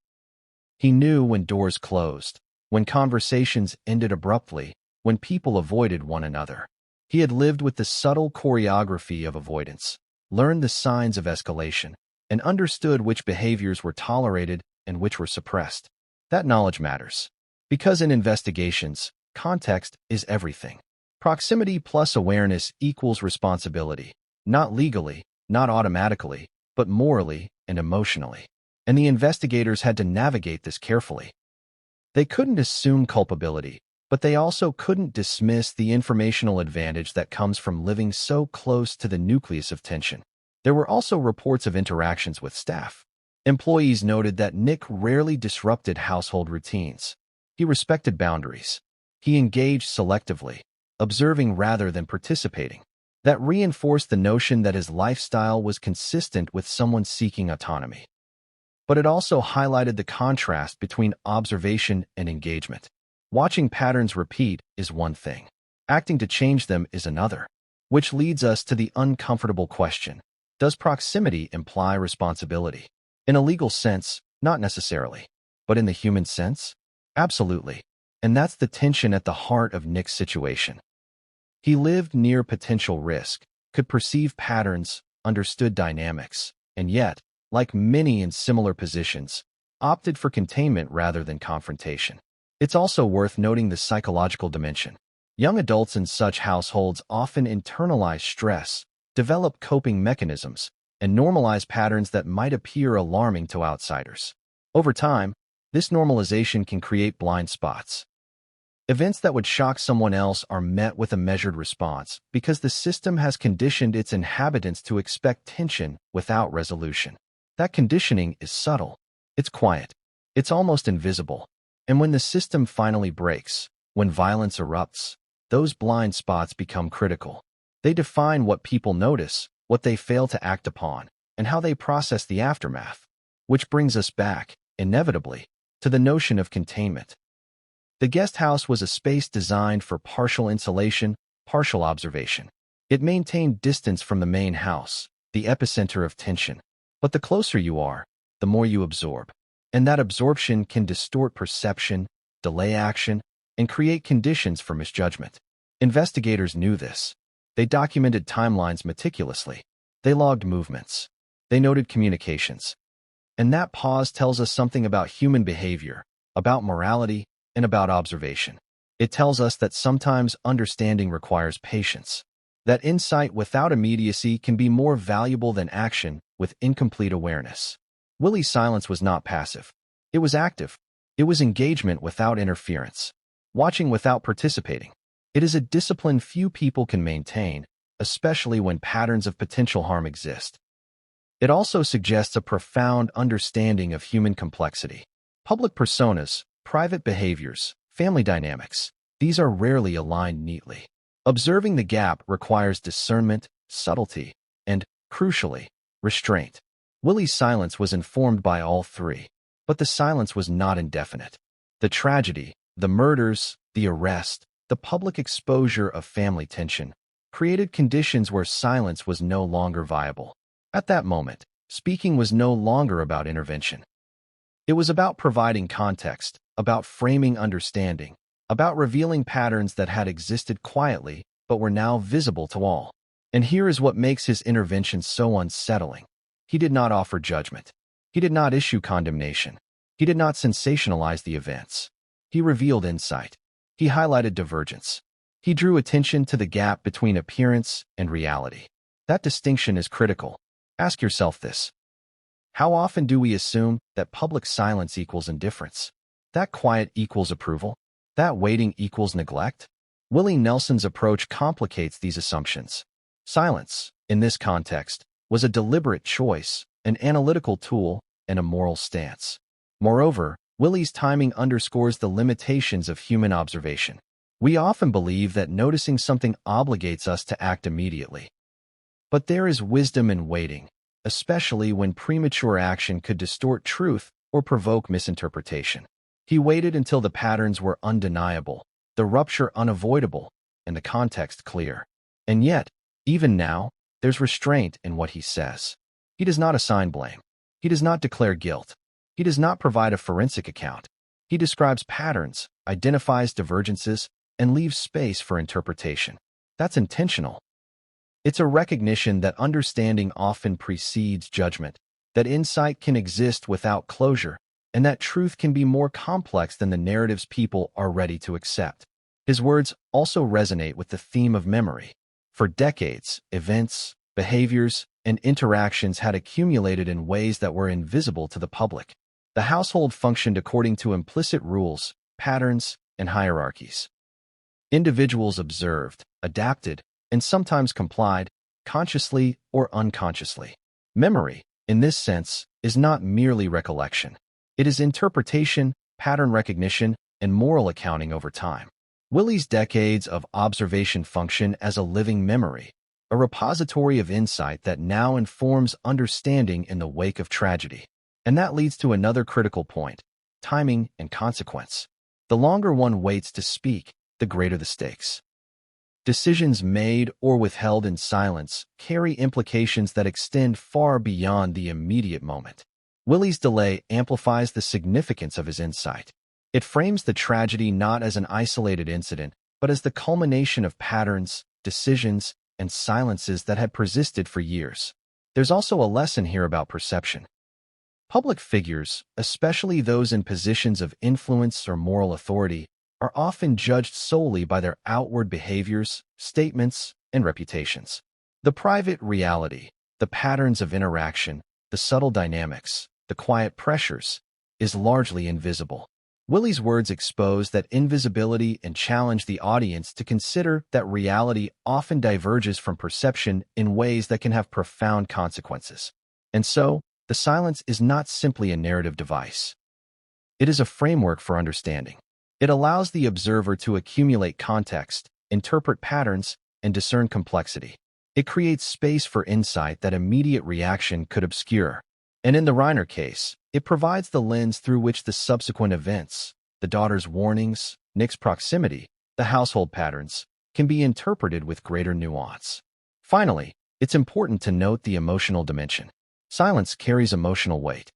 Speaker 1: He knew when doors closed, when conversations ended abruptly, when people avoided one another. He had lived with the subtle choreography of avoidance, learned the signs of escalation, and understood which behaviors were tolerated and which were suppressed. That knowledge matters. Because in investigations, context is everything. Proximity plus awareness equals responsibility, not legally, not automatically, but morally and emotionally. And the investigators had to navigate this carefully. They couldn't assume culpability, but they also couldn't dismiss the informational advantage that comes from living so close to the nucleus of tension. There were also reports of interactions with staff. Employees noted that Nick rarely disrupted household routines. He respected boundaries. He engaged selectively, observing rather than participating. That reinforced the notion that his lifestyle was consistent with someone seeking autonomy. But it also highlighted the contrast between observation and engagement. Watching patterns repeat is one thing. Acting to change them is another. Which leads us to the uncomfortable question. Does proximity imply responsibility? In a legal sense, not necessarily. But in the human sense? Absolutely. And that's the tension at the heart of Nick's situation. He lived near potential risk, could perceive patterns, understood dynamics, and yet, like many in similar positions, opted for containment rather than confrontation. It's also worth noting the psychological dimension. Young adults in such households often internalize stress, develop coping mechanisms, and normalize patterns that might appear alarming to outsiders. Over time, this normalization can create blind spots. Events that would shock someone else are met with a measured response because the system has conditioned its inhabitants to expect tension without resolution. That conditioning is subtle. It's quiet. It's almost invisible. And when the system finally breaks, when violence erupts, those blind spots become critical. They define what people notice, what they fail to act upon, and how they process the aftermath. Which brings us back, inevitably, to the notion of containment. The guest house was a space designed for partial insulation, partial observation. It maintained distance from the main house, the epicenter of tension. But the closer you are, the more you absorb. And that absorption can distort perception, delay action, and create conditions for misjudgment. Investigators knew this. They documented timelines meticulously. They logged movements. They noted communications. And that pause tells us something about human behavior, about morality, and about observation. It tells us that sometimes understanding requires patience. That insight without immediacy can be more valuable than action with incomplete awareness. Willie's silence was not passive. It was active. It was engagement without interference. Watching without participating. It is a discipline few people can maintain, especially when patterns of potential harm exist. It also suggests a profound understanding of human complexity. Public personas, private behaviors, family dynamics, these are rarely aligned neatly. Observing the gap requires discernment, subtlety, and, crucially, restraint. Willie's silence was informed by all three, but the silence was not indefinite. The tragedy, the murders, the arrest, the public exposure of family tension created conditions where silence was no longer viable. At that moment, speaking was no longer about intervention. It was about providing context, about framing understanding, about revealing patterns that had existed quietly but were now visible to all. And here is what makes his intervention so unsettling. He did not offer judgment. He did not issue condemnation. He did not sensationalize the events. He revealed insight. He highlighted divergence. He drew attention to the gap between appearance and reality. That distinction is critical. Ask yourself this. How often do we assume that public silence equals indifference? That quiet equals approval? That waiting equals neglect? Willie Nelson's approach complicates these assumptions. Silence, in this context, was a deliberate choice, an analytical tool, and a moral stance. Moreover, Willie's timing underscores the limitations of human observation. We often believe that noticing something obligates us to act immediately. But there is wisdom in waiting, especially when premature action could distort truth or provoke misinterpretation. He waited until the patterns were undeniable, the rupture unavoidable, and the context clear. And yet, even now, there's restraint in what he says. He does not assign blame. He does not declare guilt. He does not provide a forensic account. He describes patterns, identifies divergences, and leaves space for interpretation. That's intentional. It's a recognition that understanding often precedes judgment, that insight can exist without closure, and that truth can be more complex than the narratives people are ready to accept. His words also resonate with the theme of memory. For decades, events, behaviors, and interactions had accumulated in ways that were invisible to the public. The household functioned according to implicit rules, patterns, and hierarchies. Individuals observed, adapted, and sometimes complied, consciously or unconsciously. Memory, in this sense, is not merely recollection. It is interpretation, pattern recognition, and moral accounting over time. Willie's decades of observation function as a living memory, a repository of insight that now informs understanding in the wake of tragedy. And that leads to another critical point: timing and consequence. The longer one waits to speak, the greater the stakes. Decisions made or withheld in silence carry implications that extend far beyond the immediate moment. Willie's delay amplifies the significance of his insight. It frames the tragedy not as an isolated incident, but as the culmination of patterns, decisions, and silences that had persisted for years. There's also a lesson here about perception. Public figures, especially those in positions of influence or moral authority, are often judged solely by their outward behaviors, statements, and reputations. The private reality, the patterns of interaction, the subtle dynamics, the quiet pressures, is largely invisible. Willie's words expose that invisibility and challenge the audience to consider that reality often diverges from perception in ways that can have profound consequences. And so, the silence is not simply a narrative device. It is a framework for understanding. It allows the observer to accumulate context, interpret patterns, and discern complexity. It creates space for insight that immediate reaction could obscure. And in the Reiner case, it provides the lens through which the subsequent events, the daughter's warnings, Nick's proximity, the household patterns, can be interpreted with greater nuance. Finally, it's important to note the emotional dimension. Silence carries emotional weight.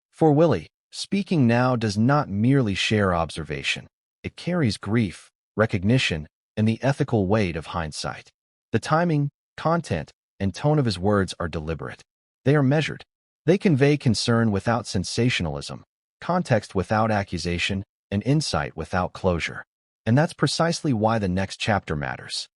Speaker 1: For Willie, speaking now does not merely share observation. It carries grief, recognition, and the ethical weight of hindsight. The timing, content, and tone of his words are deliberate. They are measured. They convey concern without sensationalism, context without accusation, and insight without closure. And that's precisely why the next chapter matters.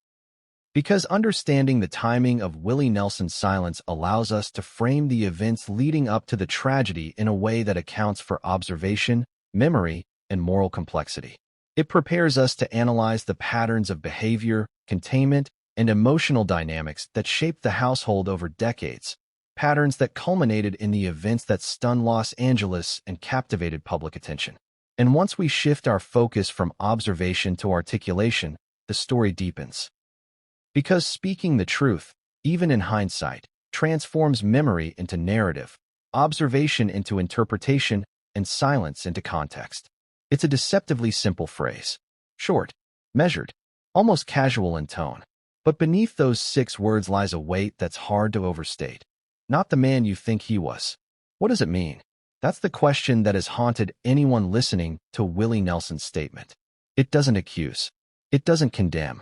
Speaker 1: Because understanding the timing of Willie Nelson's silence allows us to frame the events leading up to the tragedy in a way that accounts for observation, memory, and moral complexity. It prepares us to analyze the patterns of behavior, containment, and emotional dynamics that shaped the household over decades, patterns that culminated in the events that stunned Los Angeles and captivated public attention. And once we shift our focus from observation to articulation, the story deepens. Because speaking the truth, even in hindsight, transforms memory into narrative, observation into interpretation, and silence into context. It's a deceptively simple phrase. Short, measured, almost casual in tone. But beneath those 6 words lies a weight that's hard to overstate. Not the man you think he was. What does it mean? That's the question that has haunted anyone listening to Willie Nelson's statement. It doesn't accuse. It doesn't condemn.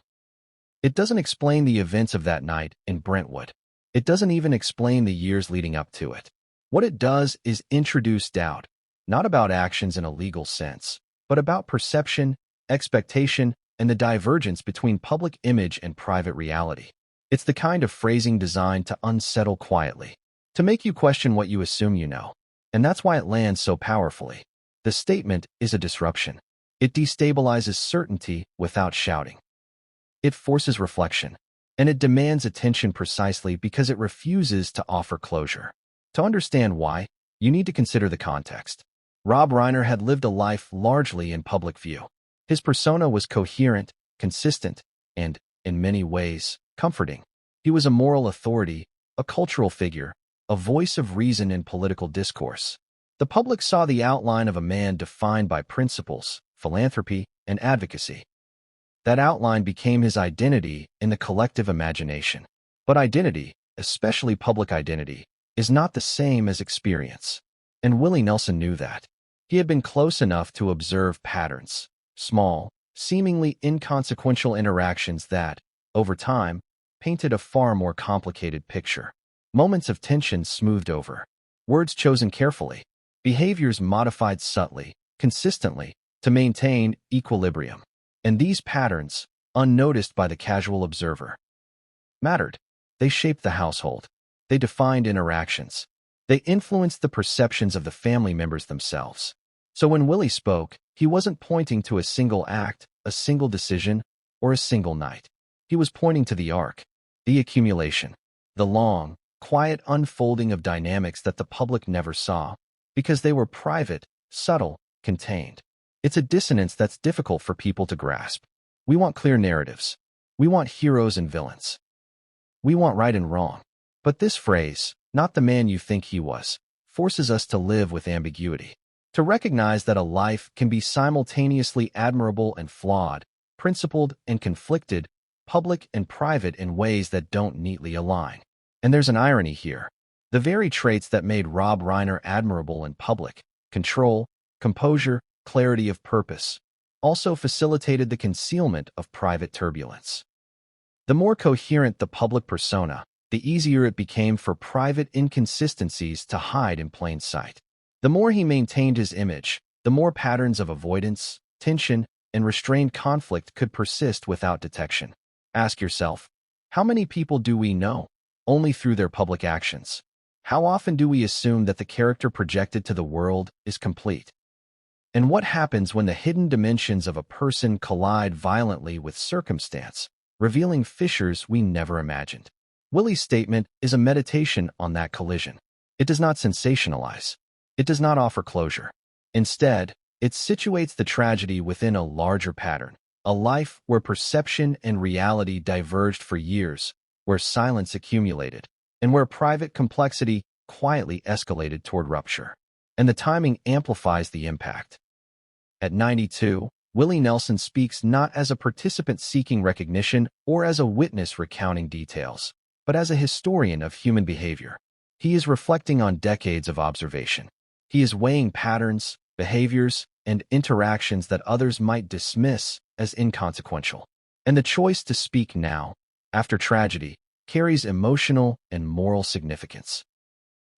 Speaker 1: It doesn't explain the events of that night in Brentwood. It doesn't even explain the years leading up to it. What it does is introduce doubt, not about actions in a legal sense, but about perception, expectation, and the divergence between public image and private reality. It's the kind of phrasing designed to unsettle quietly, to make you question what you assume you know. And that's why it lands so powerfully. The statement is a disruption. It destabilizes certainty without shouting. It forces reflection, and it demands attention precisely because it refuses to offer closure. To understand why, you need to consider the context. Rob Reiner had lived a life largely in public view. His persona was coherent, consistent, and, in many ways, comforting. He was a moral authority, a cultural figure, a voice of reason in political discourse. The public saw the outline of a man defined by principles, philanthropy, and advocacy. That outline became his identity in the collective imagination. But identity, especially public identity, is not the same as experience. And Willie Nelson knew that. He had been close enough to observe patterns, small, seemingly inconsequential interactions that, over time, painted a far more complicated picture. Moments of tension smoothed over, words chosen carefully, behaviors modified subtly, consistently, to maintain equilibrium. And these patterns, unnoticed by the casual observer, mattered. They shaped the household. They defined interactions. They influenced the perceptions of the family members themselves. So when Willie spoke, he wasn't pointing to a single act, a single decision, or a single night. He was pointing to the arc, the accumulation, the long, quiet unfolding of dynamics that the public never saw, because they were private, subtle, contained. It's a dissonance that's difficult for people to grasp. We want clear narratives. We want heroes and villains. We want right and wrong. But this phrase, not the man you think he was, forces us to live with ambiguity, to recognize that a life can be simultaneously admirable and flawed, principled and conflicted, public and private in ways that don't neatly align. And there's an irony here. The very traits that made Rob Reiner admirable in public, control, composure, clarity of purpose, also facilitated the concealment of private turbulence. The more coherent the public persona, the easier it became for private inconsistencies to hide in plain sight. The more he maintained his image, the more patterns of avoidance, tension, and restrained conflict could persist without detection. Ask yourself, how many people do we know only through their public actions? How often do we assume that the character projected to the world is complete? And what happens when the hidden dimensions of a person collide violently with circumstance, revealing fissures we never imagined? Willie's statement is a meditation on that collision. It does not sensationalize. It does not offer closure. Instead, it situates the tragedy within a larger pattern, a life where perception and reality diverged for years, where silence accumulated, and where private complexity quietly escalated toward rupture. And the timing amplifies the impact. At 92, Willie Nelson speaks not as a participant seeking recognition or as a witness recounting details, but as a historian of human behavior. He is reflecting on decades of observation. He is weighing patterns, behaviors, and interactions that others might dismiss as inconsequential. And the choice to speak now, after tragedy, carries emotional and moral significance.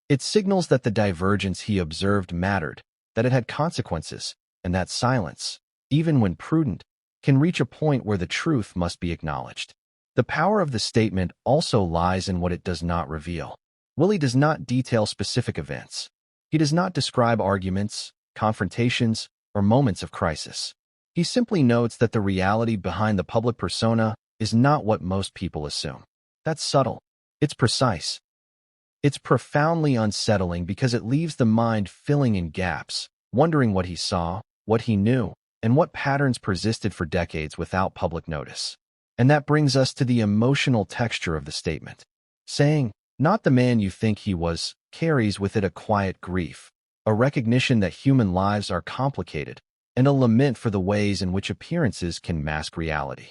Speaker 1: It signals that the divergence he observed mattered, that it had consequences, and that silence, even when prudent, can reach a point where the truth must be acknowledged. The power of the statement also lies in what it does not reveal. Willie does not detail specific events. He does not describe arguments, confrontations, or moments of crisis. He simply notes that the reality behind the public persona is not what most people assume. That's subtle. It's precise. It's profoundly unsettling because it leaves the mind filling in gaps, wondering what he saw, what he knew, and what patterns persisted for decades without public notice. And that brings us to the emotional texture of the statement. Saying, "Not the man you think he was," carries with it a quiet grief, a recognition that human lives are complicated, and a lament for the ways in which appearances can mask reality.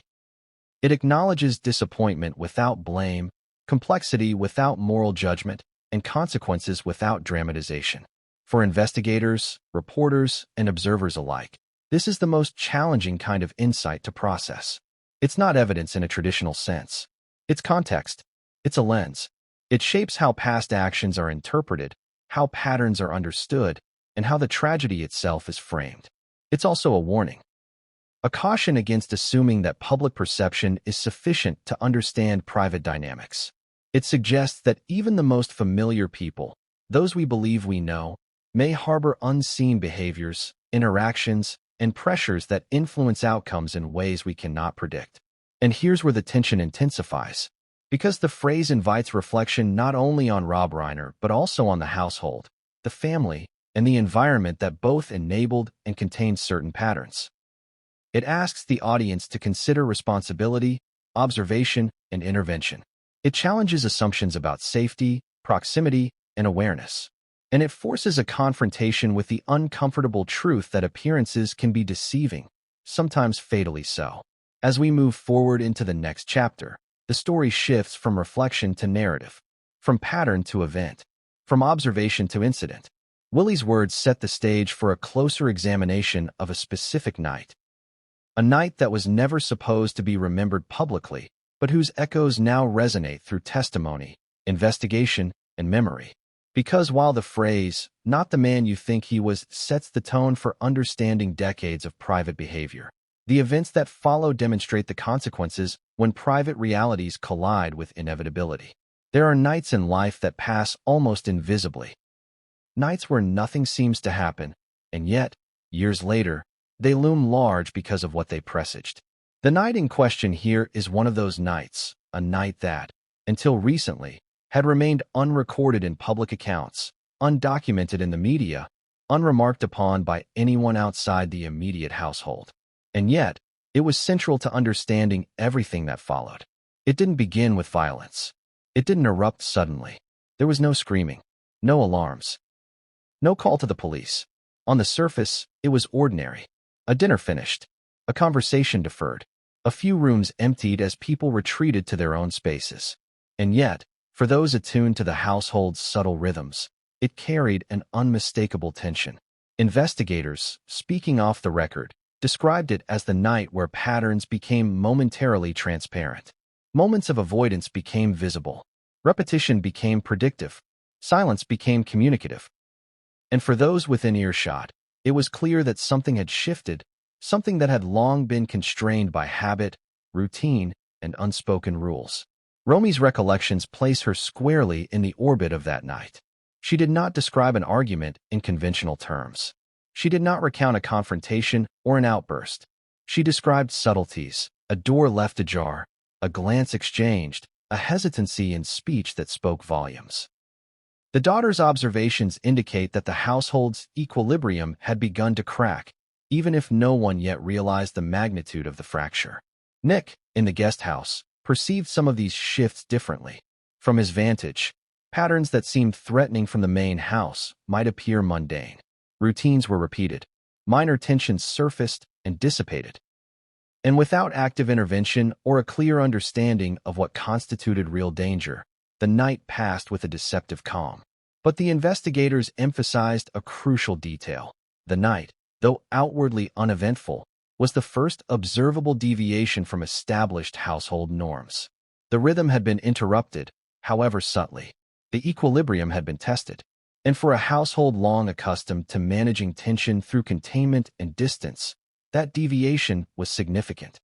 Speaker 1: It acknowledges disappointment without blame, complexity without moral judgment, and consequences without dramatization. For investigators, reporters, and observers alike, this is the most challenging kind of insight to process. It's not evidence in a traditional sense. It's context. It's a lens. It shapes how past actions are interpreted, how patterns are understood, and how the tragedy itself is framed. It's also a warning. A caution against assuming that public perception is sufficient to understand private dynamics. It suggests that even the most familiar people, those we believe we know, may harbor unseen behaviors, interactions, and pressures that influence outcomes in ways we cannot predict. And here's where the tension intensifies, because the phrase invites reflection not only on Rob Reiner but also on the household, the family, and the environment that both enabled and contained certain patterns. It asks the audience to consider responsibility, observation, and intervention. It challenges assumptions about safety, proximity, and awareness. And it forces a confrontation with the uncomfortable truth that appearances can be deceiving, sometimes fatally so. As we move forward into the next chapter, the story shifts from reflection to narrative, from pattern to event, from observation to incident. Willie's words set the stage for a closer examination of a specific night. A night that was never supposed to be remembered publicly, but whose echoes now resonate through testimony, investigation, and memory. Because while the phrase, "not the man you think he was," sets the tone for understanding decades of private behavior, the events that follow demonstrate the consequences when private realities collide with inevitability. There are nights in life that pass almost invisibly. Nights where nothing seems to happen, and yet, years later, they loom large because of what they presaged. The night in question here is one of those nights, a night that, until recently, had remained unrecorded in public accounts, undocumented in the media, unremarked upon by anyone outside the immediate household. And yet, it was central to understanding everything that followed. It didn't begin with violence. It didn't erupt suddenly. There was no screaming, no alarms, no call to the police. On the surface, it was ordinary. A dinner finished, a conversation deferred, a few rooms emptied as people retreated to their own spaces. And yet, for those attuned to the household's subtle rhythms, it carried an unmistakable tension. Investigators, speaking off the record, described it as the night where patterns became momentarily transparent. Moments of avoidance became visible. Repetition became predictive. Silence became communicative. And for those within earshot, it was clear that something had shifted, something that had long been constrained by habit, routine, and unspoken rules. Romy's recollections place her squarely in the orbit of that night. She did not describe an argument in conventional terms. She did not recount a confrontation or an outburst. She described subtleties, a door left ajar, a glance exchanged, a hesitancy in speech that spoke volumes. The daughter's observations indicate that the household's equilibrium had begun to crack, even if no one yet realized the magnitude of the fracture. Nick, in the guest house, perceived some of these shifts differently. From his vantage, patterns that seemed threatening from the main house might appear mundane. Routines were repeated. Minor tensions surfaced and dissipated. And without active intervention or a clear understanding of what constituted real danger, the night passed with a deceptive calm. But the investigators emphasized a crucial detail. The night, though outwardly uneventful, was the first observable deviation from established household norms. The rhythm had been interrupted, however subtly. The equilibrium had been tested. And for a household long accustomed to managing tension through containment and distance, that deviation was significant.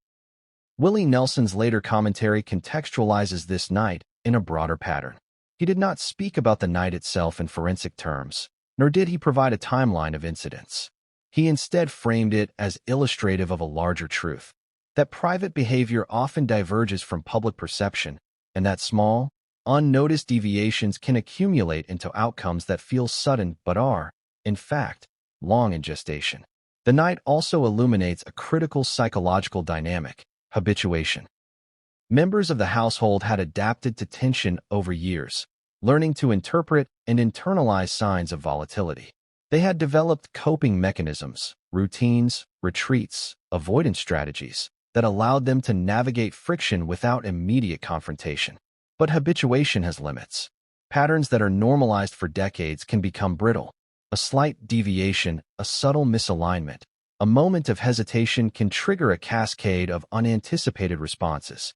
Speaker 1: Willie Nelson's later commentary contextualizes this night in a broader pattern. He did not speak about the night itself in forensic terms, nor did he provide a timeline of incidents. He instead framed it as illustrative of a larger truth, that private behavior often diverges from public perception, and that small, unnoticed deviations can accumulate into outcomes that feel sudden but are, in fact, long in gestation. The night also illuminates a critical psychological dynamic: habituation. Members of the household had adapted to tension over years, learning to interpret and internalize signs of volatility. They had developed coping mechanisms, routines, retreats, avoidance strategies that allowed them to navigate friction without immediate confrontation. But habituation has limits. Patterns that are normalized for decades can become brittle. A slight deviation, a subtle misalignment, a moment of hesitation can trigger a cascade of unanticipated responses.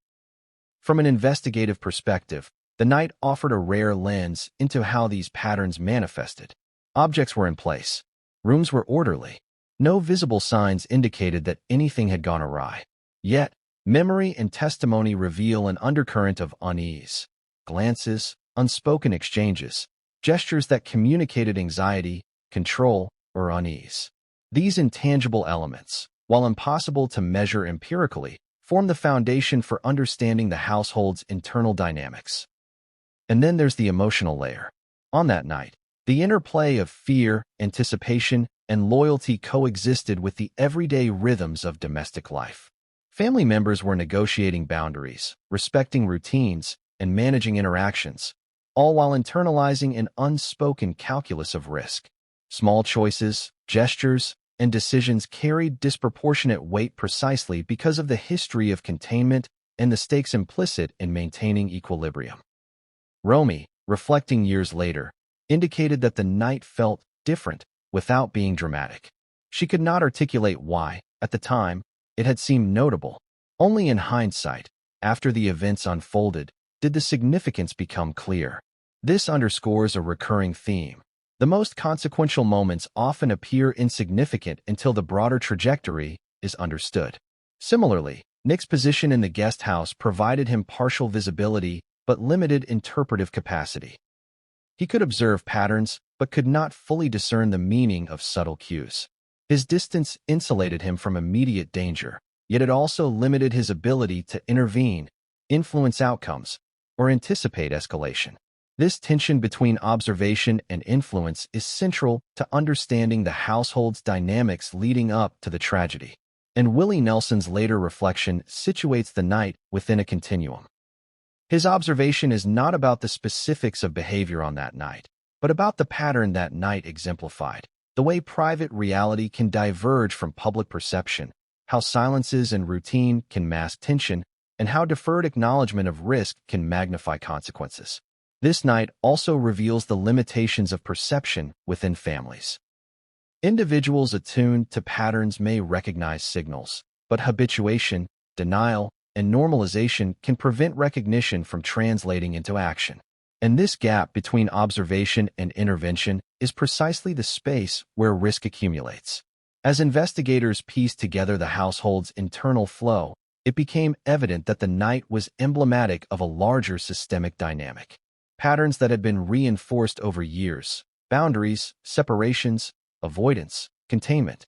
Speaker 1: From an investigative perspective, the night offered a rare lens into how these patterns manifested. Objects were in place. Rooms were orderly. No visible signs indicated that anything had gone awry. Yet, memory and testimony reveal an undercurrent of unease. Glances, unspoken exchanges, gestures that communicated anxiety, control, or unease. These intangible elements, while impossible to measure empirically, form the foundation for understanding the household's internal dynamics. And then there's the emotional layer. On that night, the interplay of fear, anticipation, and loyalty coexisted with the everyday rhythms of domestic life. Family members were negotiating boundaries, respecting routines, and managing interactions, all while internalizing an unspoken calculus of risk. Small choices, gestures, and decisions carried disproportionate weight precisely because of the history of containment and the stakes implicit in maintaining equilibrium. Romy, reflecting years later, indicated that the night felt different without being dramatic. She could not articulate why, at the time, it had seemed notable. Only in hindsight, after the events unfolded, did the significance become clear. This underscores a recurring theme. The most consequential moments often appear insignificant until the broader trajectory is understood. Similarly, Nick's position in the guest house provided him partial visibility but limited interpretive capacity. He could observe patterns but could not fully discern the meaning of subtle cues. His distance insulated him from immediate danger, yet it also limited his ability to intervene, influence outcomes, or anticipate escalation. This tension between observation and influence is central to understanding the household's dynamics leading up to the tragedy. And Willie Nelson's later reflection situates the night within a continuum. His observation is not about the specifics of behavior on that night, but about the pattern that night exemplified, the way private reality can diverge from public perception, how silences and routine can mask tension, and how deferred acknowledgement of risk can magnify consequences. This night also reveals the limitations of perception within families. Individuals attuned to patterns may recognize signals, but habituation, denial, and normalization can prevent recognition from translating into action. And this gap between observation and intervention is precisely the space where risk accumulates. As investigators pieced together the household's internal flow, it became evident that the night was emblematic of a larger systemic dynamic. Patterns that had been reinforced over years, boundaries, separations, avoidance, containment,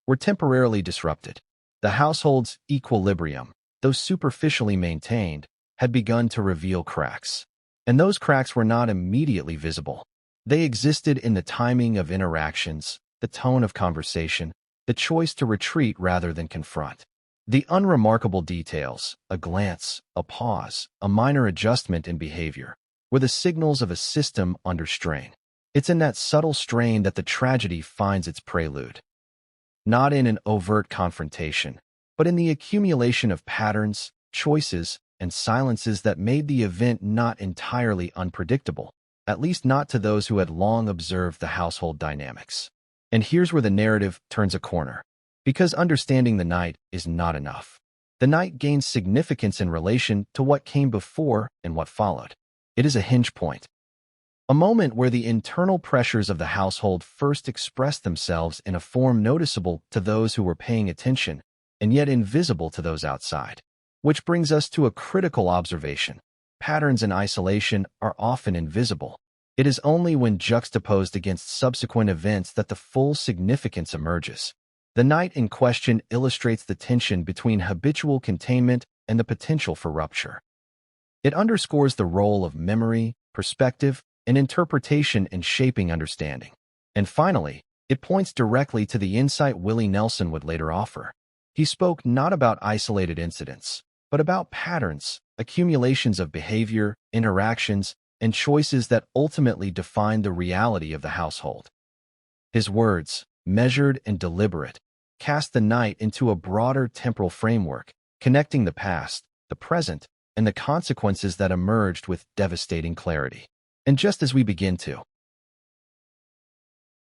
Speaker 1: were temporarily disrupted. The household's equilibrium, though superficially maintained, had begun to reveal cracks. And those cracks were not immediately visible. They existed in the timing of interactions, the tone of conversation, the choice to retreat rather than confront. The unremarkable details, a glance, a pause, a minor adjustment in behavior, were the signals of a system under strain. It's in that subtle strain that the tragedy finds its prelude. Not in an overt confrontation, but in the accumulation of patterns, choices, and silences that made the event not entirely unpredictable, at least not to those who had long observed the household dynamics. And here's where the narrative turns a corner. Because understanding the night is not enough. The night gains significance in relation to what came before and what followed. It is a hinge point. A moment where the internal pressures of the household first expressed themselves in a form noticeable to those who were paying attention, and yet invisible to those outside. Which brings us to a critical observation. Patterns in isolation are often invisible. It is only when juxtaposed against subsequent events that the full significance emerges. The night in question illustrates the tension between habitual containment and the potential for rupture. It underscores the role of memory, perspective, and interpretation in shaping understanding. And finally, it points directly to the insight Willie Nelson would later offer. He spoke not about isolated incidents, but about patterns, accumulations of behavior, interactions, and choices that ultimately define the reality of the household. His words, measured and deliberate, cast the night into a broader temporal framework, connecting the past, the present, and the consequences that emerged with devastating clarity. And just as we begin to